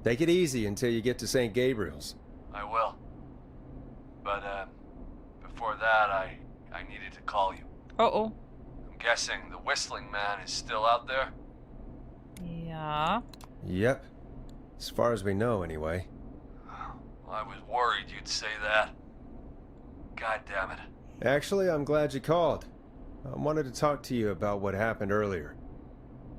Take it easy until you get to St. Gabriel's. I will. But, before that, I needed to call you. Oh. I'm guessing the whistling man is still out there? Ja. Yep. As far as we know, anyway. Well, I was worried you'd say that. God damn it. Actually, I'm glad you called. I wanted to talk to you about what happened earlier.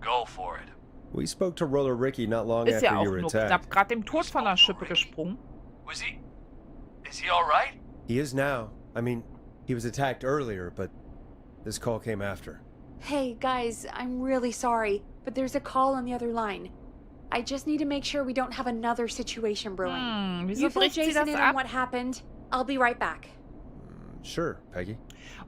Go for it. We spoke to Roller Ricky not long Ist ja after auch you were nur attacked. knapp gerade dem Tod von der Schippe gesprungen. Is he alright? He is now. I mean, he was attacked earlier, but this call came after. Hey, guys, I'm really sorry, but there's a call on the other line. I just need to make sure we don't have another situation brewing. Wieso You fill bricht sie Jason das in ab? on what happened. I'll be right back. Sure, Peggy.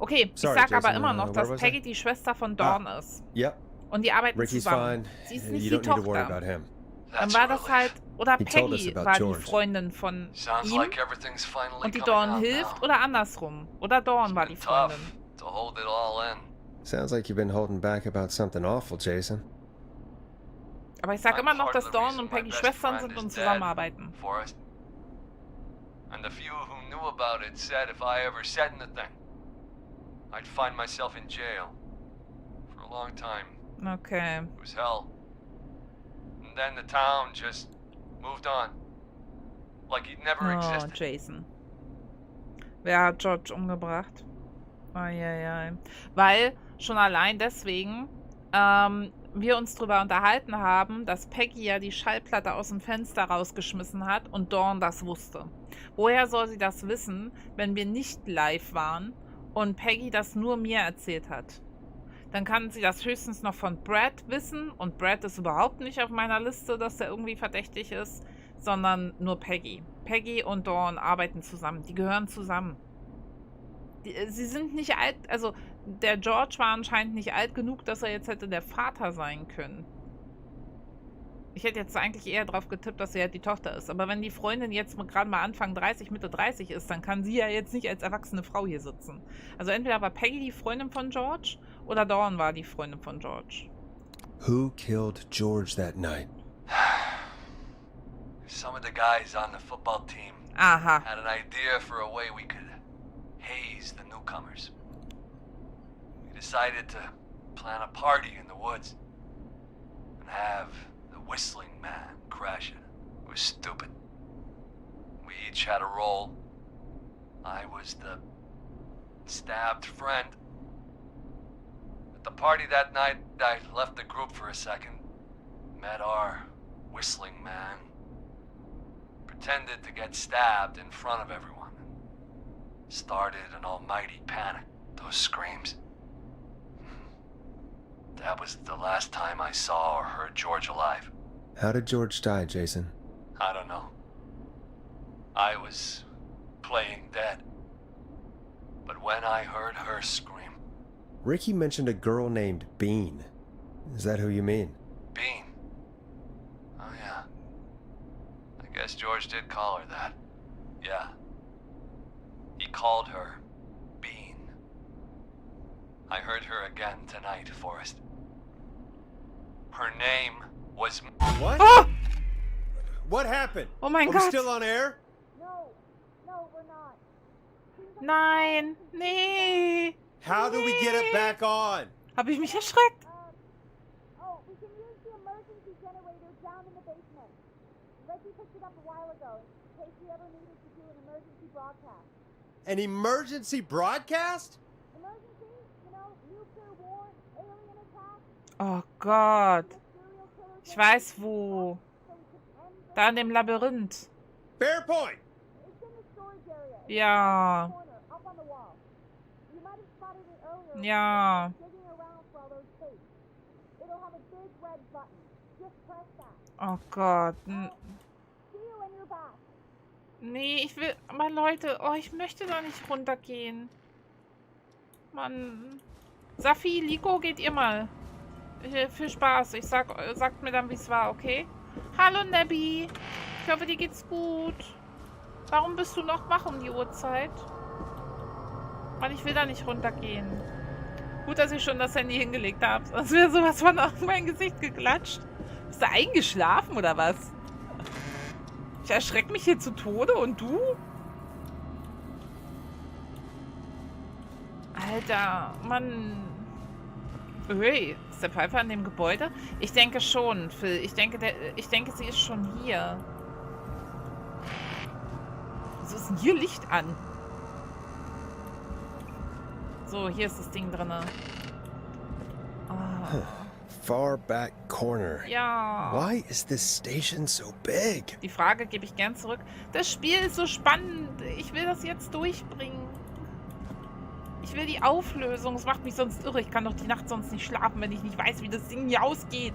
Okay, Sorry, ich sag aber Jason, immer noch, where dass was Peggy I? die Schwester von Dawn ist. Yep. Und die arbeiten Ricky's zusammen. fine. Sie ist nicht You die don't need to worry Tochter. about him. Dann war das halt, oder He told us Peggy about war die George. Freundin von Sounds ihm like everything's finally und die coming Dawn out hilft now. oder andersrum. Oder Dawn war die Tough Freundin. to hold it all in. Sounds like you've been holding back about something awful, Jason. Aber ich sag I'm immer noch, part dass of the Dawn reason und my Peggy best Schwestern friend sind is und dead, zusammenarbeiten. Forrest. And the few who knew about it said if I ever said anything, I'd find myself in jail. For a long time. Okay. It was hell. And then the town just moved on. Like he'd never Oh, existed. Jason. Wer hat George umgebracht? Eieiei. Weil, schon allein deswegen, wir uns drüber unterhalten haben, dass Peggy ja die Schallplatte aus dem Fenster rausgeschmissen hat und Dawn das wusste. Woher soll sie das wissen, wenn wir nicht live waren und Peggy das nur mir erzählt hat? Dann kann sie das höchstens noch von Brad wissen und Brad ist überhaupt nicht auf meiner Liste, dass er irgendwie verdächtig ist, sondern nur Peggy. Peggy und Dawn arbeiten zusammen, die gehören zusammen. Sie sind nicht alt, also der George war anscheinend nicht alt genug, dass er jetzt hätte der Vater sein können. Ich hätte jetzt eigentlich eher drauf getippt, dass sie halt die Tochter ist. Aber wenn die Freundin jetzt gerade mal Anfang 30, Mitte 30 ist, dann kann sie ja jetzt nicht als erwachsene Frau hier sitzen. Also entweder war Peggy die Freundin von George oder Dawn war die Freundin von George. Who killed George that night? Some of the guys on the football team Aha. had an idea for a way we could haze the newcomers. We decided to plan a party in the woods and have the whistling man crash it. It was stupid. We each had a role. I was the stabbed friend. At the party that night, I left the group for a second, met our whistling man, pretended to get stabbed in front of everyone. Started an almighty panic. Those screams. That was the last time I saw or heard George alive. How did George die, Jason? I don't know. I was playing dead. But when I heard her scream... Ricky mentioned a girl named Bean. Is that who you mean? Bean. Oh yeah. I guess George did call her that. Yeah. He called her Bean. I heard her again tonight, Forrest. Her name was... What? Ah! What happened? Oh mein Are we Gott. still on air? No, we're not. Nein. Nee. How do we get it back on? Habe ich mich erschreckt? Oh, we can use the emergency generator down in the basement. Reggie picked it up a while ago, in case we ever needed to do an emergency broadcast. An emergency broadcast? Emergency? You know, nuclear war, alien attack, Oh Gott. serial killer. Ich weiß wo. So we could end Da in dem Labyrinth. Fair point. It's in the storage area. In Ja. the corner, up on the wall. You might have spotted it earlier. Ja. Digging around for all those tapes. It'll have a big red button. Just press that. Oh Gott. See you when you're back. Nee, ich will... Aber Leute, oh, ich möchte da nicht runtergehen. Mann. Safi, Liko, geht ihr mal. Viel Spaß. Sagt mir dann, wie es war, okay? Hallo, Nebby. Ich hoffe, dir geht's gut. Warum bist du noch wach um die Uhrzeit? Mann, ich will da nicht runtergehen. Gut, dass ich schon das Handy hingelegt habe. Sonst wäre sowas von auf mein Gesicht geklatscht. Bist du eingeschlafen oder was? Ich erschrecke mich hier zu Tode und du? Alter, Mann. Ui, ist der Pfeifer in dem Gebäude? Ich denke schon, Phil. Ich denke, sie ist schon hier. Wieso ist denn hier Licht an? So, hier ist das Ding drin. Oh. Far back corner. Ja. Why is this station so big? Die Frage gebe ich gern zurück. Das Spiel ist so spannend. Ich will das jetzt durchbringen. Ich will die Auflösung. Es macht mich sonst irre. Ich kann doch die Nacht sonst nicht schlafen, wenn ich nicht weiß, wie das Ding hier ausgeht.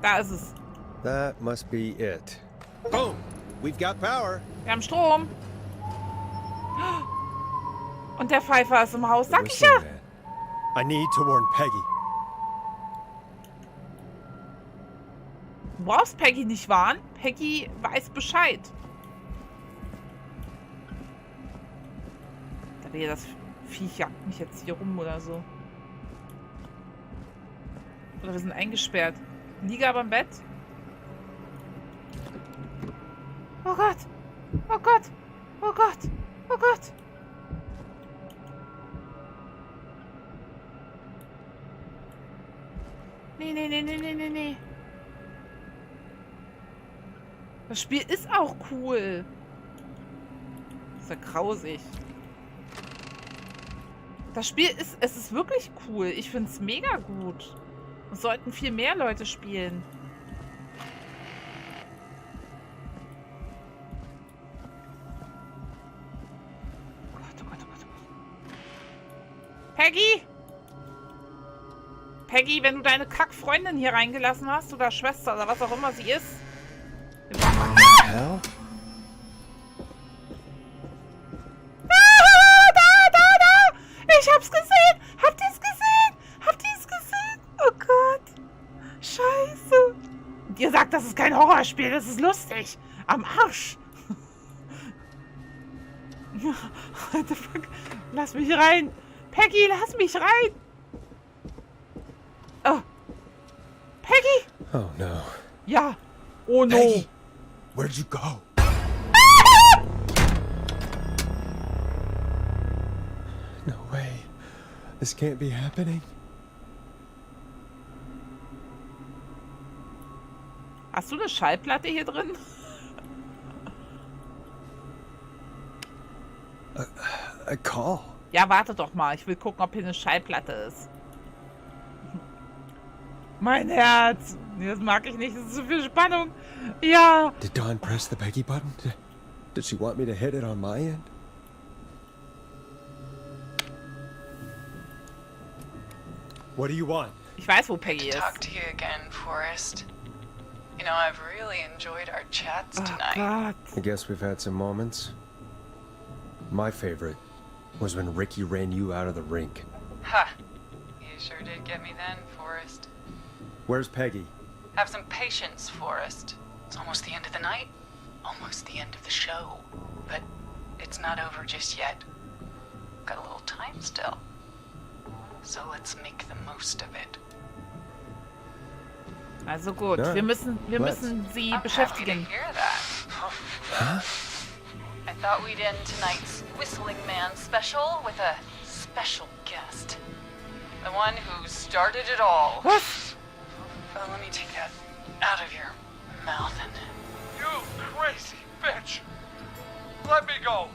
Da ist es. That must be it. Boom! We've got power. Wir haben Strom. Und der Pfeifer ist im Haus. Sag ich Listen, ja. man. I need to warn Peggy. Du brauchst Peggy nicht warnen. Peggy weiß Bescheid. Da wäre das Viech jagt mich jetzt hier rum oder so. Oder wir sind eingesperrt. Liege aber im Bett. Oh Gott. Oh Gott. Oh Gott. Oh Gott. Nee. Das Spiel ist auch cool. Ist ja grausig. Das Spiel ist, es ist wirklich cool. Ich finde es mega gut. Es sollten viel mehr Leute spielen. Oh Gott. Peggy! Peggy, wenn du deine Kackfreundin hier reingelassen hast, oder Schwester, oder was auch immer sie ist. Hell? Da! Ich hab's gesehen! Habt ihr's gesehen? Oh Gott. Scheiße. Und ihr sagt, das ist kein Horrorspiel, das ist lustig. Am Arsch. What the fuck? Lass mich rein. Peggy, lass mich rein. Oh. Peggy? Oh no. Ja. Oh no. Peggy, where'd you go? No way. This can't be happening. Hast du eine Schallplatte hier drin? A call. Ja, warte doch mal. Ich will gucken, ob hier eine Schallplatte ist. Mein Herz. Nee, das mag ich nicht. Das ist zu viel Spannung. Ja. Did Dawn press the Peggy button? Did she want me to hit it on my end? What do you want? Ich weiß, wo Peggy ist. Talk to you again, Forrest. You know, I've really enjoyed our chats Oh tonight. Gott. I guess we've had some moments. My favorite was when Ricky ran you out of the rink. Ha! You sure did get me then, Forrest. Where's Peggy? Have some patience, Forrest. It's almost the end of the night. Almost the end of the show. But it's not over just yet. Got a little time still. So let's make the most of it. Also gut, Ja. wir müssen sie I'm beschäftigen. happy to hear that. Huh? I thought we'd end tonight's Whistling Man special with a special guest. The one who started it all. Was? Oh, let me take that out of your mouth and You crazy bitch! Let me go!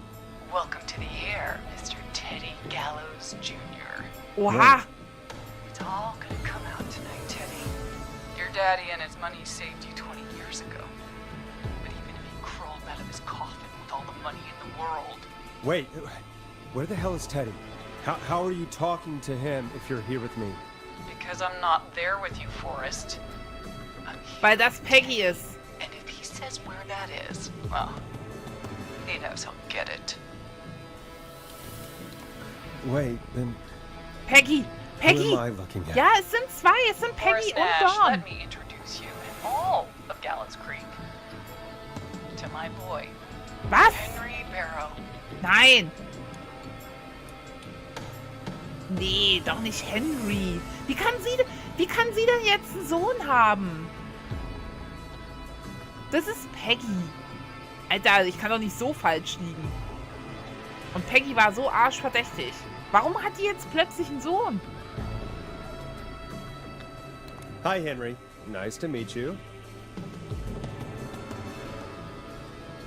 welcome to the air, Mr. Teddy Gallows Jr. Oha. It's all gonna come out tonight, Teddy. Your daddy and his money saved you 20 years ago. But even if he crawled out of his coffin with all the money in the world, Wait, where the hell is Teddy? How are you talking to him if you're here with me? because I'm not there with you, Forrest. I'm here. Weil das Peggy ist. And if he says where that is, well, he knows he'll get it. Wait, then Peggy. who Peggy. am I looking at? Ja, es sind zwei. Es sind Peggy Forrest und Nash, Dawn. let me introduce you and all of Gallows Creek to my boy, Was? Henry Barrow. Nein. Nee, doch nicht Henry. Wie kann sie denn jetzt einen Sohn haben? Das ist Peggy. Alter, ich kann doch nicht so falsch liegen. Und Peggy war so arschverdächtig. Warum hat die jetzt plötzlich einen Sohn? Hi, Henry. Nice to meet you.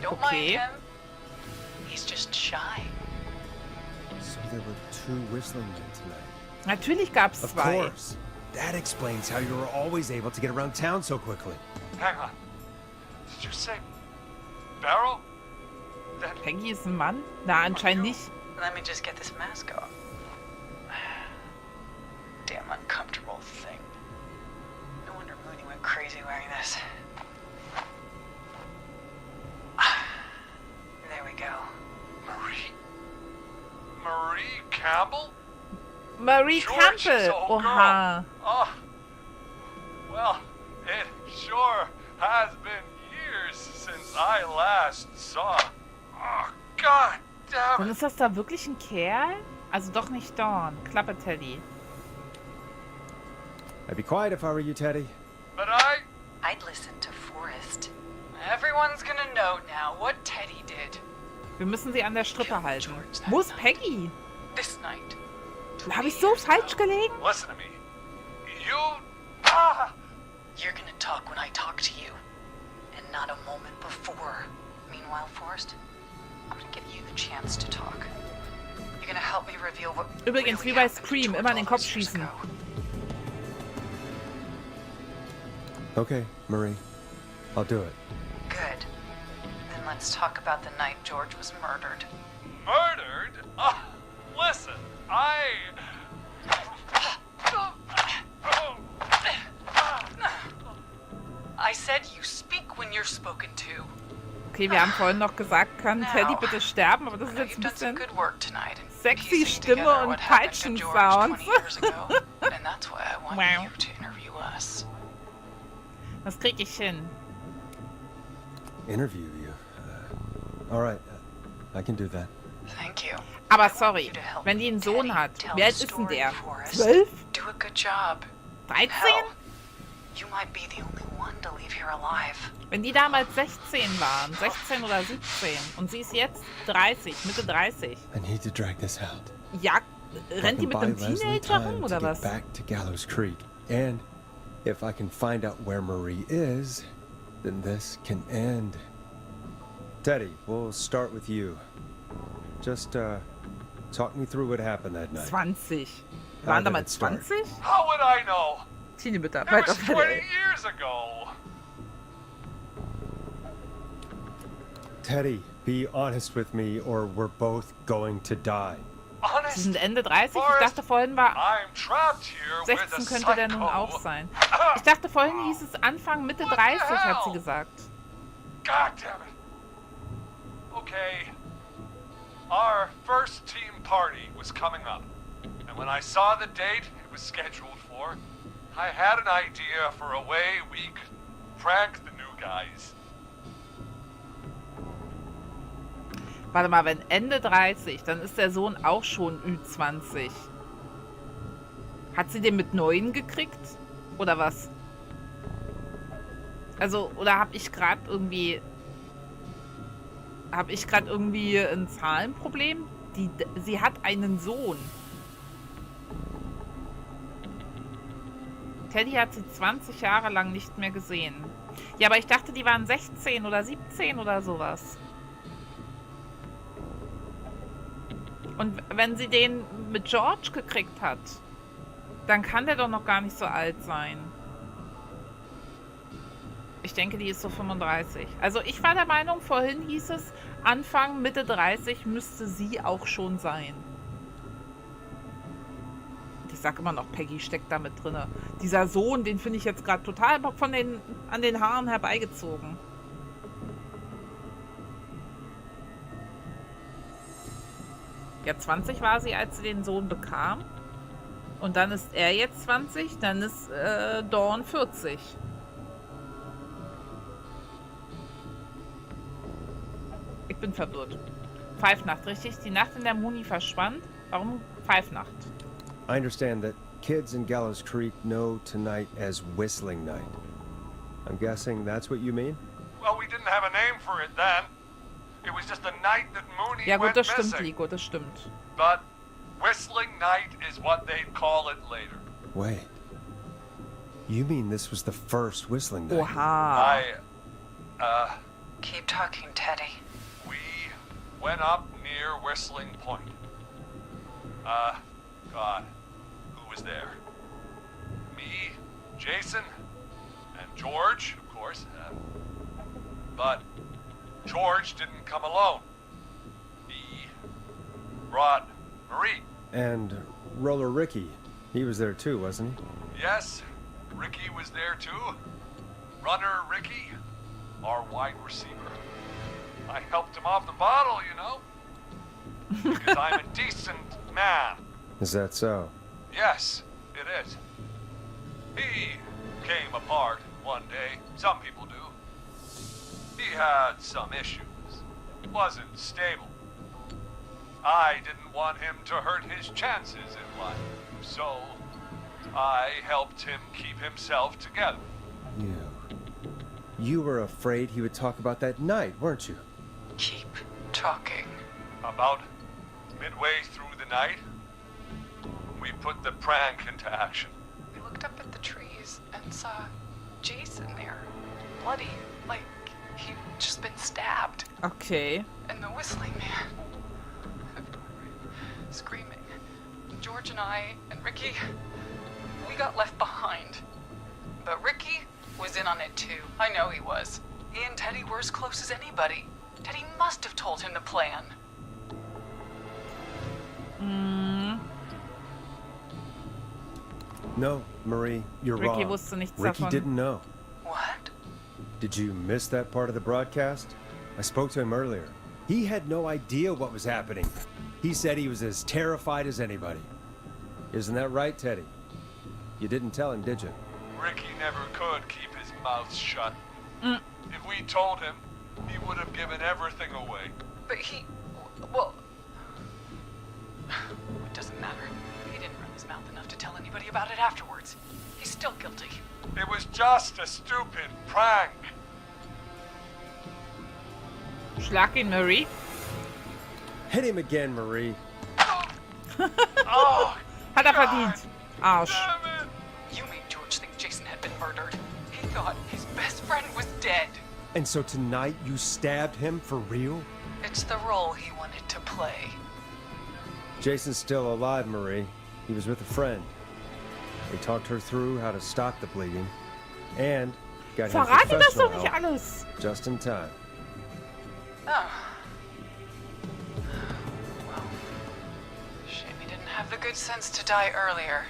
Don't Okay. mind him. He's just shy. So there were 2 whistling men tonight. Natürlich gab es Of 2. course. That explains how you were always able to get around town so quickly. Hang on. Did you say Barrel? Then Peggy ist ein Mann? Na, anscheinend nicht. Let me just get this mask off. Damn uncomfortable thing. No wonder Mooney went crazy wearing this. There we go. Marie Campbell? Marie George's Campbell. old Oha. Oh, well, it sure has been years since I last saw. Oh, God damn Dann it! ist das da wirklich ein Kerl? Also doch nicht Dawn. Klappe, Teddy. I'd be quiet if I were you, Teddy. But I'd listen to Forrest. Everyone's gonna know now what Teddy did. Wir müssen sie an der Strippe halten. Wo ist Peggy? This night. Habe ich so falsch gelegen? listen to me. You. Ah! You're gonna talk when I talk to you, and not a moment before. Meanwhile, Forrest, I'm gonna give you the chance to talk. You're gonna help me reveal what Übrigens, wie really bei happened to Scream, George immer an den all Kopf those years schießen. ago. Okay, Marie. I'll do it. Good. Then let's talk about the night George was murdered. Murdered? Listen, I said you speak when you're spoken to. Okay, wir haben vorhin noch gesagt, kann Teddy bitte sterben, aber das ist Now, jetzt you've ein done some bisschen good work tonight. in sexy piecing Stimme together und what happened to George Peitschen-Sounds. 20 years ago. And that's why I want Wow. you to interview us. Das krieg ich hin. Interview you. All right. I can do that. Thank you. Aber I want sorry, you to help wenn die einen Sohn Teddy hat, tell wie alt the ist denn story, der? Forrest. 12? Do a good job. 13? Hell, you might be the only one to leave here alive. Wenn die damals 16 waren, 16 oder 17 und sie ist jetzt 30, Mitte 30. I need to drag this out. Ja, I rennt die can mit buy einem Leslie Teenager time rum to oder get was? back to Gallows Creek. And if I can find out where Marie is, then this can end. Teddy, we'll start with you. Just talk me through what happened that night. 20. How Waren did damals it start? 20? how would I know? It Teenie-Mitarbeiter. was 20 years ago. Teddy, be honest with me or we're both going to die. Sie Honest, sind Ende 30? Ich Forrest, dachte vorhin war I'm trapped here with a 16 könnte der nun auch psycho. sein. Ich dachte vorhin hieß es Anfang, Mitte What the 30, hat hell? sie gesagt. God damn it. Okay. Our first team party was coming up. And when I saw the date it was scheduled for, I had an idea for a way we could prank the new guys. Warte mal, wenn Ende 30, dann ist der Sohn auch schon Ü20. Hat sie den mit 9 gekriegt? Oder was? Also, oder habe ich gerade irgendwie ein Zahlenproblem? Sie hat einen Sohn. Teddy hat sie 20 Jahre lang nicht mehr gesehen. Ja, aber ich dachte, die waren 16 oder 17 oder sowas. Und wenn sie den mit George gekriegt hat, dann kann der doch noch gar nicht so alt sein. Ich denke, die ist so 35. Also ich war der Meinung, vorhin hieß es, Anfang, Mitte 30 müsste sie auch schon sein. Ich sag immer noch, Peggy steckt da mit drin. Dieser Sohn, den finde ich jetzt gerade total an den Haaren herbeigezogen. Ja, 20 war sie, als sie den Sohn bekam. Und dann ist er jetzt 20, dann ist Dawn 40. Ich bin verwirrt. Pfeifnacht, richtig? Die Nacht, in der Moni verschwand. Warum Pfeifnacht? I understand that kids in Gallows Creek know tonight as Whistling Night. I'm guessing that's what you mean? Well, we didn't have a name for it then. It was just a night that Mooney Ja gut, went das stimmt, missing. Nico, das stimmt. But Whistling Night is what they'd call it later. Wait. You mean this was the first Whistling Night? Oha. Keep talking, Teddy. We went up near Whistling Point. God, who was there? Me, Jason, and George, of course. But George didn't come alone. He brought Marie. And Roller Ricky. He was there too, wasn't he? Yes, Ricky was there too. Runner Ricky, our wide receiver. I helped him off the bottle, you know. Because I'm a decent man. Is that so? Yes, it is. He came apart one day. Some people do. He had some issues. Wasn't stable. I didn't want him to hurt his chances in life. So, I helped him keep himself together. You were afraid he would talk about that night, weren't you? Keep talking. About midway through the night, we put the prank into action. We looked up at the trees and saw Jason there. Bloody, like he'd just been stabbed. Okay. And the Whistling Man. Screaming. George and I and Ricky, we got left behind. But Ricky was in on it too. I know he was. He and Teddy were as close as anybody. Teddy must have told him the plan. No, Marie, you're Ricky wrong. wusste nichts Ricky davon. didn't know. What? Did you miss that part of the broadcast? I spoke to him earlier. He had no idea what was happening. He said he was as terrified as anybody. Isn't that right, Teddy? You didn't tell him, did you? Ricky never could keep his mouth shut. If we told him, he would have given everything away. But he... well... It doesn't matter. He didn't run his mouth enough to tell anybody about it afterwards. He's still guilty. It was just a stupid prank. Schlag ihn, Marie. Hit him again, Marie. Oh, Hat er God verdient. Arsch. damn it. You made George think Jason had been murdered. He thought his best friend was dead. And so tonight you stabbed him for real? It's the role he wanted to play. Jason's still alive, Marie. He was with a friend. We talked her through how to stop the bleeding. And got him Verrat ihm das professional doch nicht help alles. just in time. Oh. Well, shame he didn't have the good sense to die earlier.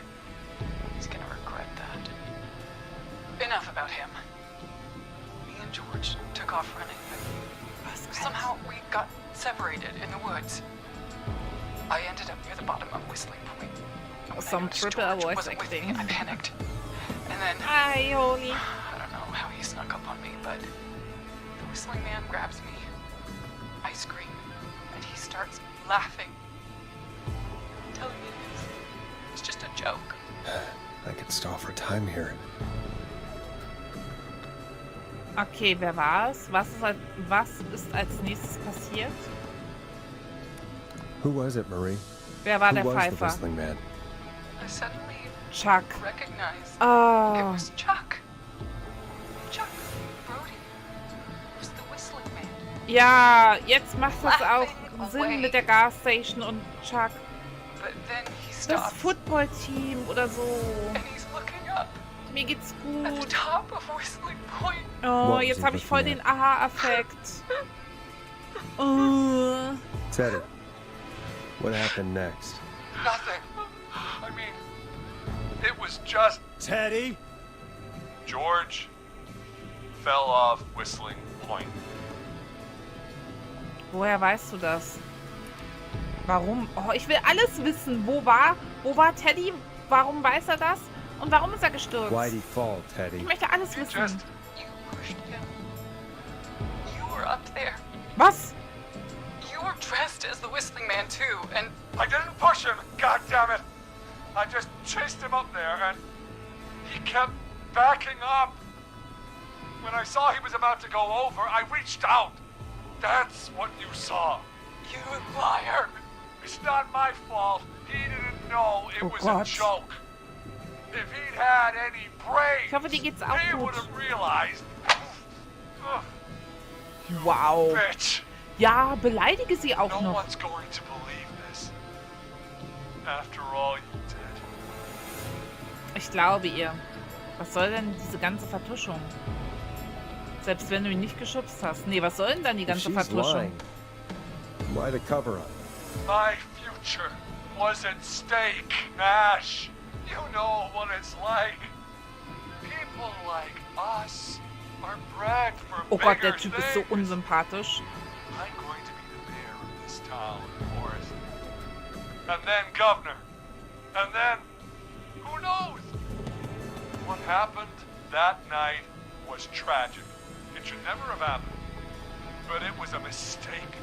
He's gonna regret that. Enough about him. Me and George took off running, but somehow we got separated in the woods. I ended up near the bottom of Whistling Point. And when I Some noticed triple George voice wasn't with me, acting. I panicked. And then Hi, Holy. I don't know how he snuck up on me, but the Whistling Man grabs me. I scream, and he starts laughing, telling me it's just a joke. I could stall for time here. Okay, wer war es? Was ist als nächstes passiert? Who was it, Marie? Wer war Who der was the Pfeifer? Whistling Man? I suddenly Chuck. recognized it Oh. was Chuck. Chuck Brody was the Whistling Man. Ja, jetzt macht das auch Laughing Sinn away. mit der Gasstation und Chuck. But then he Das stops, Footballteam oder so. and he's looking up Mir geht's at the gut. top of Whistling Point. Oh, What was jetzt he habe ich voll looking den Aha-Effekt. Oh. Teddy, what happened next? Nothing. I mean, it was just Teddy? George fell off Whistling Point. Woher weißt du das? Warum? Oh, ich will alles wissen. Wo war Teddy? Warum weiß er das? Und warum ist er gestürzt? Why'd he fall, Teddy? Ich möchte alles You wissen. just You pushed him. You were up there. Was? You were dressed as the Whistling Man too, and I didn't push him. God damn it! I just chased him up there, and he kept backing up. When I saw he was about to go over, I reached out. That's what you saw. You liar! It's not my fault. He didn't know it Oh was Gott. a joke. If he'd had any brains, Ich hoffe, dir geht's auch he gut. would have realized. Ugh, Wow. bitch. Ja, beleidige sie auch No noch. one's going to believe this. After all you did. Ich glaube ihr. Was soll denn diese ganze Vertuschung? Selbst wenn du ihn nicht geschubst hast. Nee, was soll denn dann die If ganze she's Vertuschung? lying, why the cover-up? My future was at stake, Ash. You know what it's like. People like us are bred for Oh Gott, der bigger Typ ist so things. unsympathisch. I'm going to be the mayor of this town, Forrest. And then governor. And then, who knows? What happened that night was tragic. It should never have happened. But it was a mistake.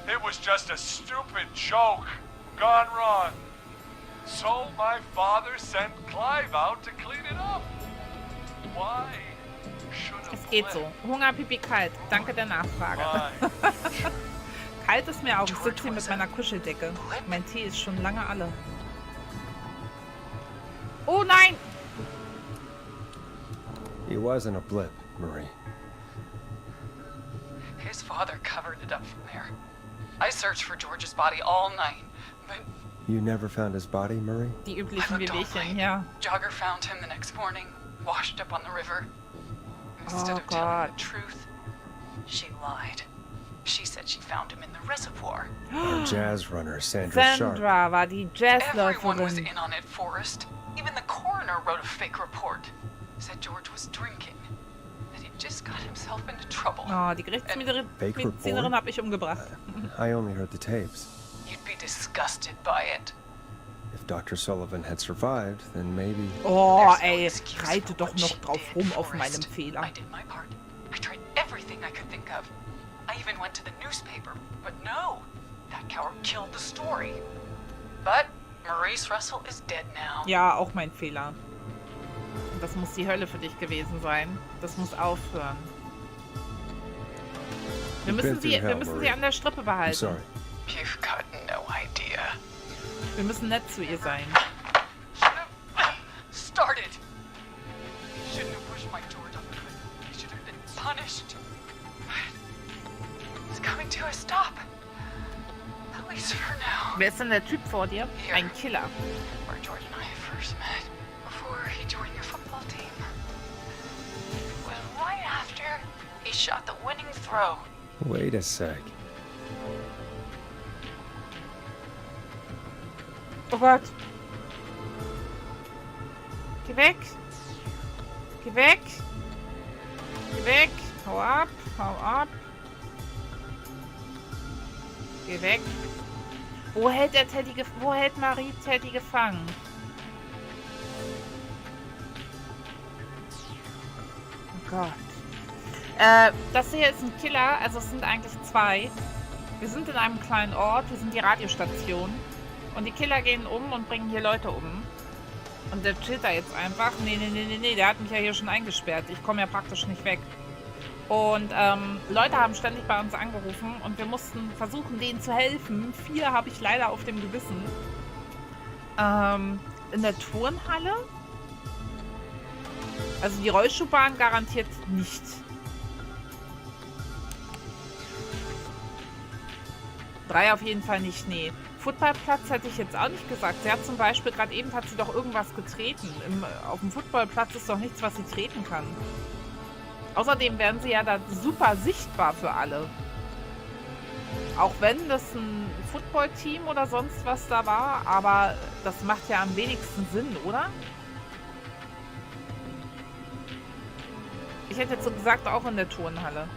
It was just a stupid joke gone wrong. So my father sent Clive out to clean it up. Why should have Es geht so. Hunger, Pipi, kalt. Danke der Nachfrage. Kalt ist mir auch. Ich sitze hier mit meiner Kuscheldecke. Mein Tee ist schon lange alle. Oh nein! He wasn't a blip, Marie. His father covered it up from there. I searched for George's body all night, but You never found his body, Marie? Die I üblichen looked all Wehwehchen, night. ja. Jogger found him the next morning, washed up on the river. Instead Oh, of telling God. the truth, she lied. She said she found him in the reservoir. Our jazz runner, Sandra Sharp. Sandra war die Everyone was Jazzläuferin. in on it, Forrest. Even the coroner wrote a fake report. Said George was drinking. That he just got himself into trouble. Oh, die Gerichtsmedizinerin Fake report? habe ich umgebracht. I only heard the tapes. You'd be disgusted by it. If Dr. Sullivan had survived, then maybe... Oh, There's no ey, excuse reite for doch what noch she drauf did, rum auf meinem Forrest. Fehler. I did my part. I tried everything I could think of. I even went to the newspaper, but no. That coward killed the story. But Maurice Russell is dead now. Ja, auch mein Fehler. Das muss die Hölle für dich gewesen sein. Das muss aufhören. Wir You've been müssen sie, through wir hell, müssen sie Marie. an der Strippe I'm behalten. sorry. You've got no idea. Wir müssen nett zu ihr sein. Started. Shouldn't have pushed my George off the cliff. He should have been punished. But it's coming to a stop. At least for now. Wer ist denn der Typ vor dir? Hier. Ein Killer. Where George and I first met. Before he joined your football team. It was right after he shot the winning throw. Wait a sec. Oh Gott. Geh weg. Geh weg. Geh weg. Hau ab. Hau ab. Geh weg. Wo hält der Teddy wo hält Marie Teddy gefangen? Oh Gott. Das hier ist ein Killer, also es sind eigentlich zwei. Wir sind in einem kleinen Ort, wir sind die Radiostation. Und die Killer gehen um und bringen hier Leute um. Und der chillt da jetzt einfach. Nee, der hat mich ja hier schon eingesperrt. Ich komme ja praktisch nicht weg. Und Leute haben ständig bei uns angerufen und wir mussten versuchen, denen zu helfen. 4 habe ich leider auf dem Gewissen. In der Turnhalle? Also die Rollschuhbahn garantiert nicht. Drei auf jeden Fall nicht, nee. Footballplatz hätte ich jetzt auch nicht gesagt. Sie hat zum Beispiel, gerade eben hat sie doch irgendwas getreten. Auf dem Footballplatz ist doch nichts, was sie treten kann. Außerdem werden sie ja da super sichtbar für alle. Auch wenn das ein Footballteam oder sonst was da war, aber das macht ja am wenigsten Sinn, oder? Ich hätte jetzt so gesagt, auch in der Turnhalle.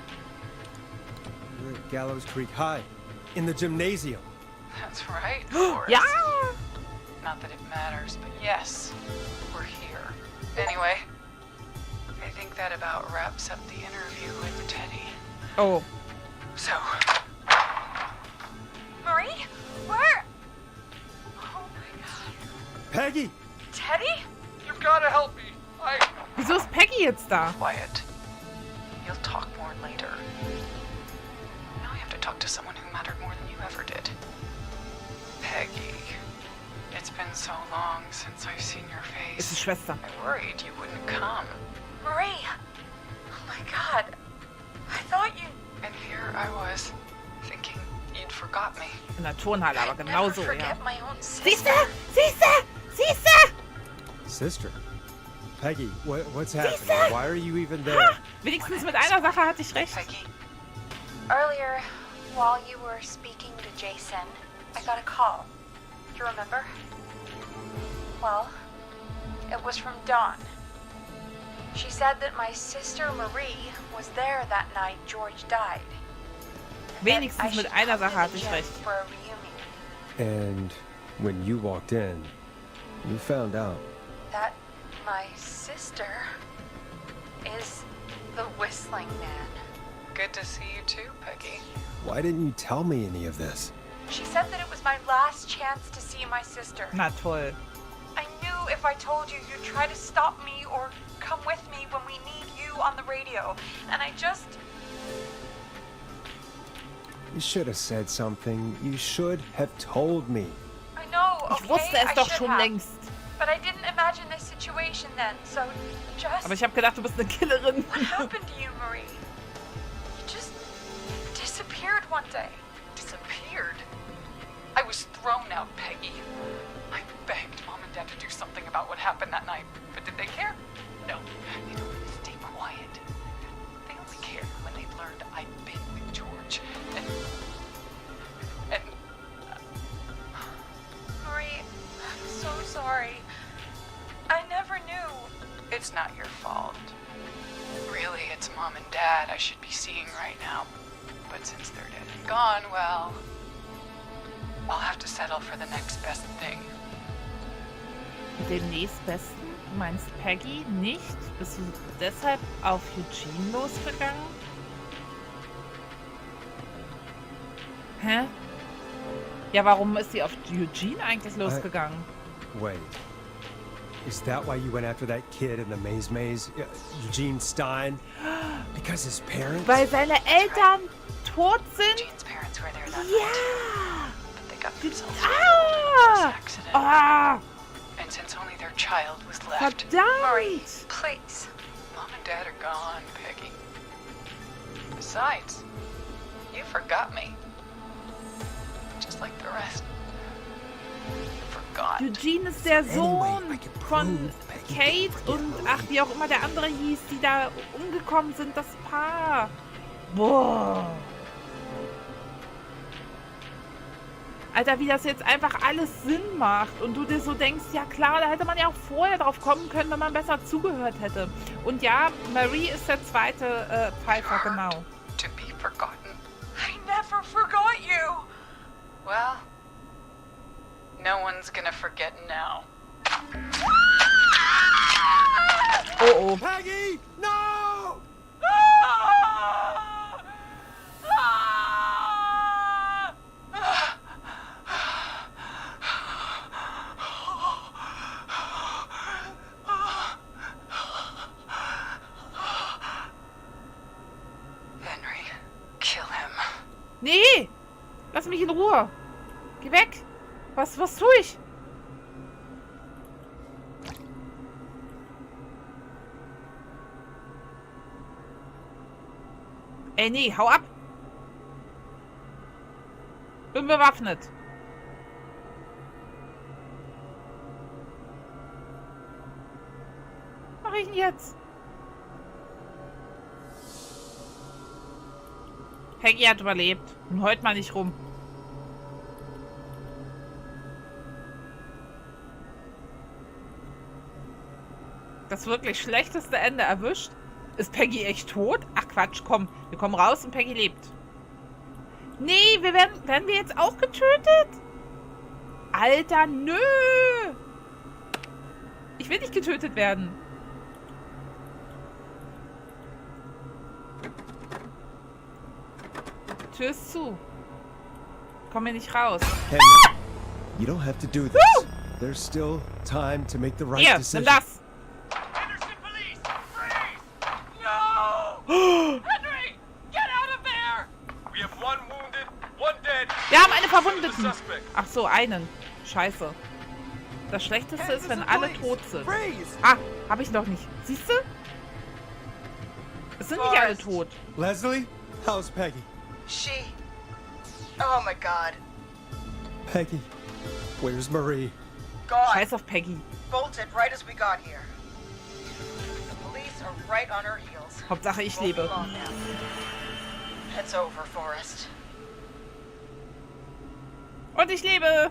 We're at Gallows Creek High, in the gymnasium. That's right, Forrest. Ja! Not that it matters, but yes, we're here. Anyway, I think that about wraps up the interview with Teddy. Oh, So, Marie? Where? Oh my god. Peggy! Teddy? You've got to help me. Wieso ist Peggy jetzt da? Quiet. You'll talk more later. Now I have to talk to someone who mattered more than you ever did. Peggy. It's been so long since I've seen your Ist die face. Schwester. I worried you wouldn't come. Marie! Oh my god. I thought you... And here I was, thinking you'd forgot me. In der Turnhalle, aber I'd never genauso, ja. forget my own sister. Siehste? Siehste? Siehste? Sister. Peggy, what's happening? Sister! Why are you even there? Ha! Wenigstens mit einer Sache hatte ich recht. Peggy, Earlier, while you were speaking to Jason, I got a call. You remember? Well, it was from Dawn. She said that my sister Marie was there that night George died. That I Wenigstens should mit einer come to Sache the hatte ich gym recht. for a reunion. And when you walked in, you found out. That my sister is the Whistling Man. good to see you too, Peggy. Why didn't you tell me any of this? She said that it was my last chance to see my sister. Na toll. I knew if I told you, you'd try to stop me or come with me when we need you on the radio. And I just... You should have said something. You should have told me. I know, Ich okay, wusste es I doch should schon have. längst. But I didn't imagine this situation then, so just... Aber ich habe gedacht, du bist eine Killerin. What happened to you, Marie? You just disappeared one day. Disappeared? I was thrown out, Peggy. I begged Mom and Dad to do something about what happened that night, but did they care? No, they told me to stay quiet. They only cared when they learned I'd been with George. And Marie, I'm so sorry. I never knew. it's not your fault. Really, it's Mom and Dad I should be seeing right now. But since they're dead and gone, well, I'll have to settle for the next best thing. Den nächstbesten? Du meinst Peggy nicht? Bist du deshalb auf Eugene losgegangen? Hä? Ja, warum ist sie auf Eugene eigentlich losgegangen? Wait. Is that why you went after that kid in the maze? Eugene Stein? Because his parents? Weil seine Eltern tot sind? Jane's parents were there that night, Ja! but they got themselves killed in this Ah! accident. Ah! And since only their child was left, Marie, Verdammt! please. Mom and Dad are gone, Peggy. Besides, you forgot me. Just like the rest. You forgot. Eugene ist der Sohn Anyway, I can von prove Peggy Kate didn't und forget ach, wie auch immer der andere hieß, die da umgekommen sind, das Paar. Boah. Alter, wie das jetzt einfach alles Sinn macht und du dir so denkst, ja klar, da hätte man ja auch vorher drauf kommen können, wenn man besser zugehört hätte. Und ja, Marie ist der zweite Pfeifer, genau. To be forgotten. I never forgot you. Well, no one's gonna forget now. Oh oh. Peggy! No! Henry, kill him. Nee! Lass mich in Ruhe. Geh weg. Was tue ich? Ey, nee, hau ab. Bin bewaffnet. Was mach ich denn jetzt? Peggy hat überlebt. Und heult mal nicht rum. Das wirklich schlechteste Ende erwischt. Ist Peggy echt tot? Ach Quatsch, komm. Wir kommen raus und Peggy lebt. Nee, werden wir jetzt auch getötet? Alter, nö. Ich will nicht getötet werden. Tür ist zu. Komm hier nicht raus. Henry, you don't have to do this. There's still time to make the right Hier, nimm decision. das. Henderson police! Freeze! No! Henry! Get out of there! We have one wounded, one dead. Wir haben eine Verwundeten. Ach so, einen. Scheiße. Das Schlechteste ist, wenn alle tot sind. Ah, hab ich noch nicht. Siehst du? Es sind nicht alle tot. Leslie, how's Peggy? She... Oh my god. Peggy, where's Marie? Gone. Scheiß auf Peggy. Bolted right as we got here. The police are right on her heels. Hauptsache ich Won't be lebe. long now. It's over, Forrest. Und ich lebe.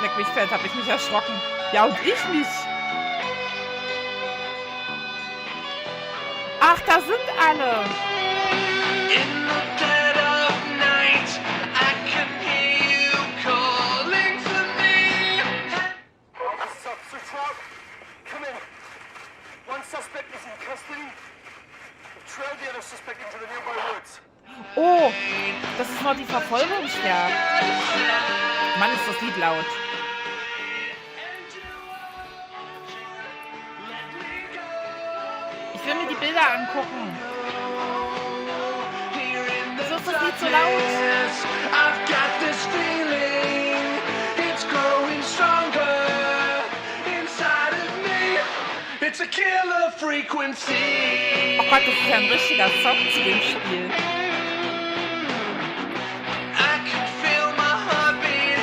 Leck mich fett, hab ich mich erschrocken. Ja, und ich mich. Ach, da sind alle. In the dead of night, I can hear you calling for me. This is Officer Trout. Come in. One suspect is in custody. We trailed the other suspect into the nearby woods. Oh, das ist noch die Verfolgungsjagd. Mann, ist das Lied laut. Ich will mir die Bilder angucken. Wieso ist das Lied so laut? I've got this feeling, it's growing stronger inside of me. It's a killer frequency. Oh Gott, das ist ja ein richtiger Song zu dem Spiel. I can feel my heartbeat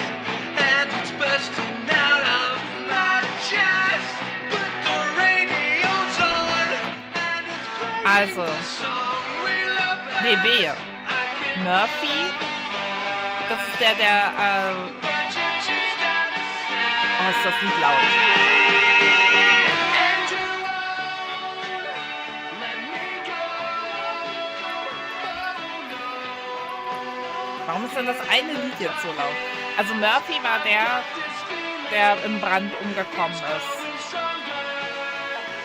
and it's bursting out of my chest. But the radio's on and it's playing Also, the song we love. nee, wehe. Murphy. Das ist der, oh, ist das Lied laut. Warum ist denn das eine Lied jetzt so laut? Also Murphy war der im Brand umgekommen ist.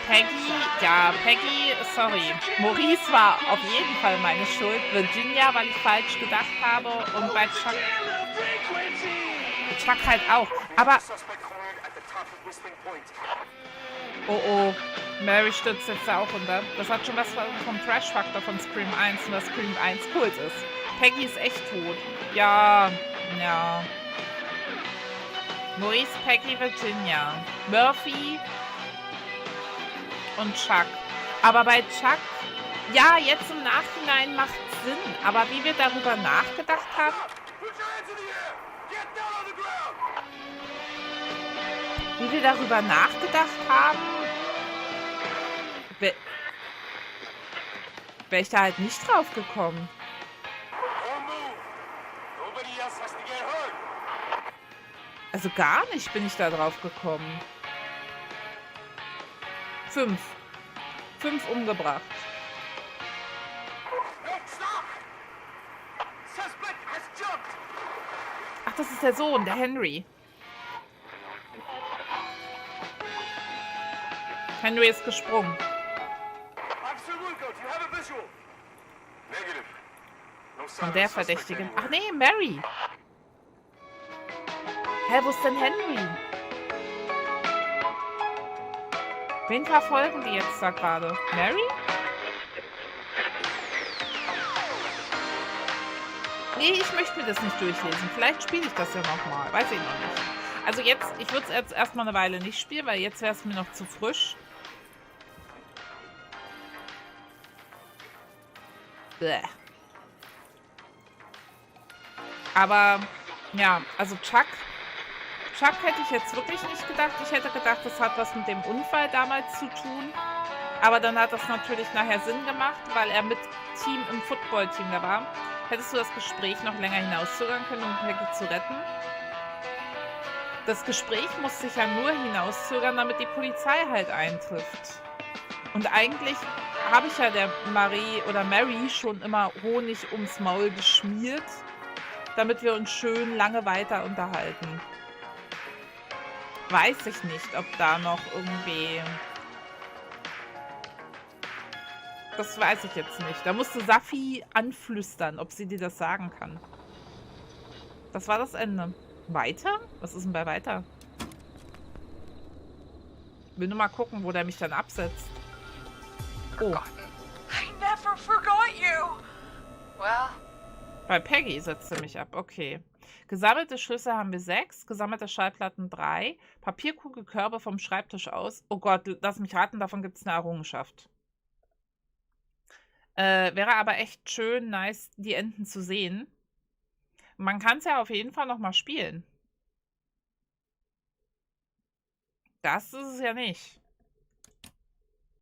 Peggy, sorry. Maurice war auf jeden Fall meine Schuld. Virginia, weil ich falsch gedacht habe. Und bei Chuck halt auch. Aber, Suspect cornered at the top of Whistling Point. oh, Mary stürzt jetzt auch runter. Das hat schon was vom Trash-Faktor von Scream 1, und dass Scream 1 Kult ist. Peggy ist echt tot. Ja. Maurice, Peggy, Virginia. Murphy und Chuck. Aber bei Chuck, ja, jetzt im Nachhinein macht es Sinn. Aber wie wir darüber nachgedacht haben, Put your hands in the air! Get down on the ground! wie wir darüber nachgedacht haben, wäre ich da halt nicht drauf gekommen. Don't move! Nobody else has to get hurt! Also gar nicht bin ich da drauf gekommen. 5 umgebracht. No, stop! Suspect has jumped! Ach, das ist der Sohn, der Henry. Henry ist gesprungen. Absolut, do you have a visual? Negative. No sign Und of der the suspect Verdächtige. anywhere. Ach nee, Mary. Hä, wo ist denn Henry? Wen verfolgen die jetzt da gerade? Mary? Nee, ich möchte mir das nicht durchlesen. Vielleicht spiele ich das ja nochmal. Weiß ich noch nicht. Also jetzt, ich würde es jetzt erstmal eine Weile nicht spielen, weil jetzt wäre es mir noch zu frisch. Bäh. Aber, ja, also Chuck hätte ich jetzt wirklich nicht gedacht. Ich hätte gedacht, das hat was mit dem Unfall damals zu tun. Aber dann hat das natürlich nachher Sinn gemacht, weil er mit im Footballteam da war. Hättest du das Gespräch noch länger hinauszögern können, um Peggy zu retten? Das Gespräch muss sich ja nur hinauszögern, damit die Polizei halt eintrifft. Und eigentlich habe ich ja der Mary schon immer Honig ums Maul geschmiert, damit wir uns schön lange weiter unterhalten. Weiß ich nicht, ob da noch irgendwie Das weiß ich jetzt nicht. Da musste Safi anflüstern, ob sie dir das sagen kann. Das war das Ende. Weiter? Was ist denn bei weiter? Will nur mal gucken, wo der mich dann absetzt. Oh, I never forgot you. Well, bei Peggy setzt er mich ab. Okay. Gesammelte Schlüssel haben wir 6, gesammelte Schallplatten 3, Papierkugelkörbe vom Schreibtisch aus. Oh Gott, lass mich raten, davon gibt es eine Errungenschaft. Wäre aber echt schön nice, die Enden zu sehen. Man kann es ja auf jeden Fall nochmal spielen. Das ist es ja nicht.